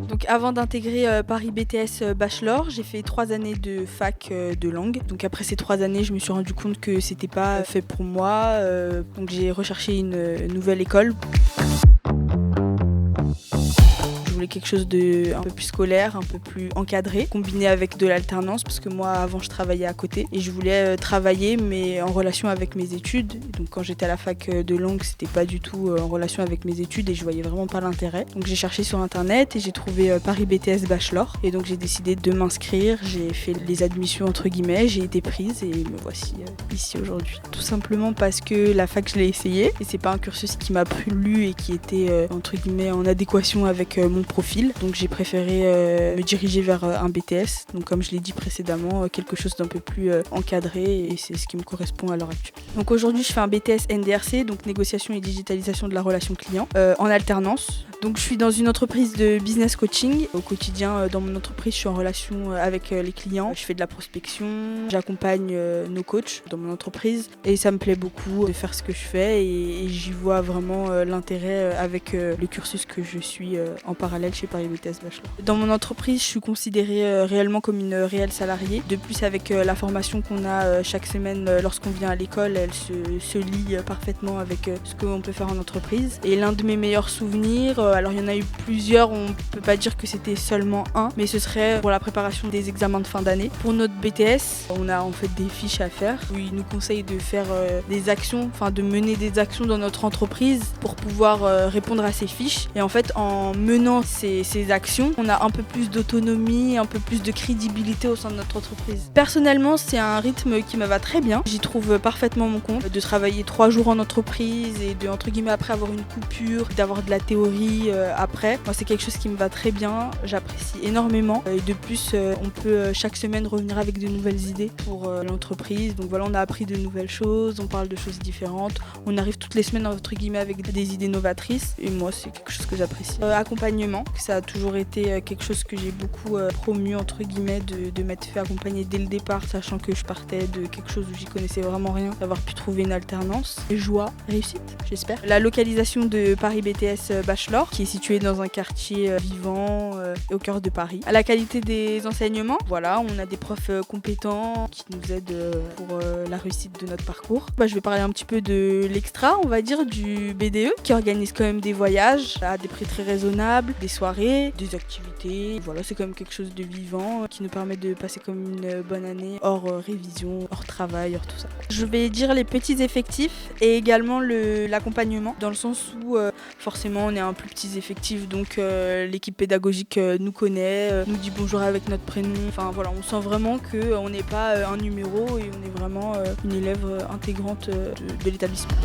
Donc avant d'intégrer Paris BTS Bachelor, j'ai fait 3 années de fac de langue. Donc après ces 3 années, je me suis rendu compte que c'était pas fait pour moi. Donc j'ai recherché une nouvelle école. Je voulais quelque chose de un peu plus scolaire, un peu plus encadré, combiné avec de l'alternance parce que moi avant je travaillais à côté et je voulais travailler mais en relation avec mes études. Donc quand j'étais à la fac de langue, c'était pas du tout en relation avec mes études et je voyais vraiment pas l'intérêt. Donc j'ai cherché sur internet et j'ai trouvé Paris BTS Bachelor et donc j'ai décidé de m'inscrire. J'ai fait les admissions entre guillemets, j'ai été prise et me voici ici aujourd'hui. Tout simplement parce que la fac je l'ai essayé et c'est pas un cursus qui m'a plu et qui était entre guillemets en adéquation avec mon profil. Donc j'ai préféré me diriger vers un BTS. Donc comme je l'ai dit précédemment, quelque chose d'un peu plus encadré et c'est ce qui me correspond à l'heure actuelle. Donc aujourd'hui je fais un BTS NDRC, donc négociation et digitalisation de la relation client, en alternance. Donc je suis dans une entreprise de business coaching. Au quotidien, dans mon entreprise, je suis en relation avec les clients. Je fais de la prospection, j'accompagne nos coachs dans mon entreprise et ça me plaît beaucoup de faire ce que je fais et j'y vois vraiment l'intérêt avec le cursus que je suis en parallèle chez Paris BTS Bachelor. Dans mon entreprise, je suis considérée réellement comme une réelle salariée. De plus, avec la formation qu'on a chaque semaine lorsqu'on vient à l'école, elle se lie parfaitement avec ce qu'on peut faire en entreprise. Et l'un de mes meilleurs souvenirs, alors il y en a eu plusieurs, on peut pas dire que c'était seulement un, mais ce serait pour la préparation des examens de fin d'année. Pour notre BTS, on a en fait des fiches à faire où ils nous conseillent de faire des actions, enfin de mener des actions dans notre entreprise pour pouvoir répondre à ces fiches. Et en fait, en menant ces actions, on a un peu plus d'autonomie, un peu plus de crédibilité au sein de notre entreprise. Personnellement, c'est un rythme qui me va très bien. J'y trouve parfaitement mon compte. De travailler 3 jours en entreprise et de, entre guillemets, après avoir une coupure, d'avoir de la théorie après. Moi, c'est quelque chose qui me va très bien. J'apprécie énormément. Et de plus, on peut chaque semaine revenir avec de nouvelles idées pour l'entreprise. Donc voilà, on a appris de nouvelles choses, on parle de choses différentes. On arrive toutes les semaines, entre guillemets, avec des idées novatrices. Et moi, c'est quelque chose que j'apprécie. Accompagnement, ça a toujours été quelque chose que j'ai beaucoup promu, entre guillemets, de m'être fait accompagner dès le départ, sachant que je partais de quelque chose où j'y connaissais vraiment rien, d'avoir pu trouver une alternance. Joie, réussite, j'espère. La localisation de Paris BTS Bachelor, qui est située dans un quartier vivant au cœur de Paris. À la qualité des enseignements, voilà, on a des profs compétents qui nous aident pour la réussite de notre parcours. Je vais parler un petit peu de l'extra, on va dire, du BDE, qui organise quand même des voyages à des prix très raisonnables, des soirées, des activités. Voilà, c'est quand même quelque chose de vivant qui nous permet de passer comme une bonne année hors révision, hors travail, hors tout ça. Je vais dire les petits effectifs et également l'accompagnement, dans le sens où forcément on est un plus petit effectif, donc l'équipe pédagogique nous connaît, nous dit bonjour avec notre prénom. Enfin voilà, on sent vraiment qu'on n'est pas un numéro et on est vraiment une élève intégrante de l'établissement.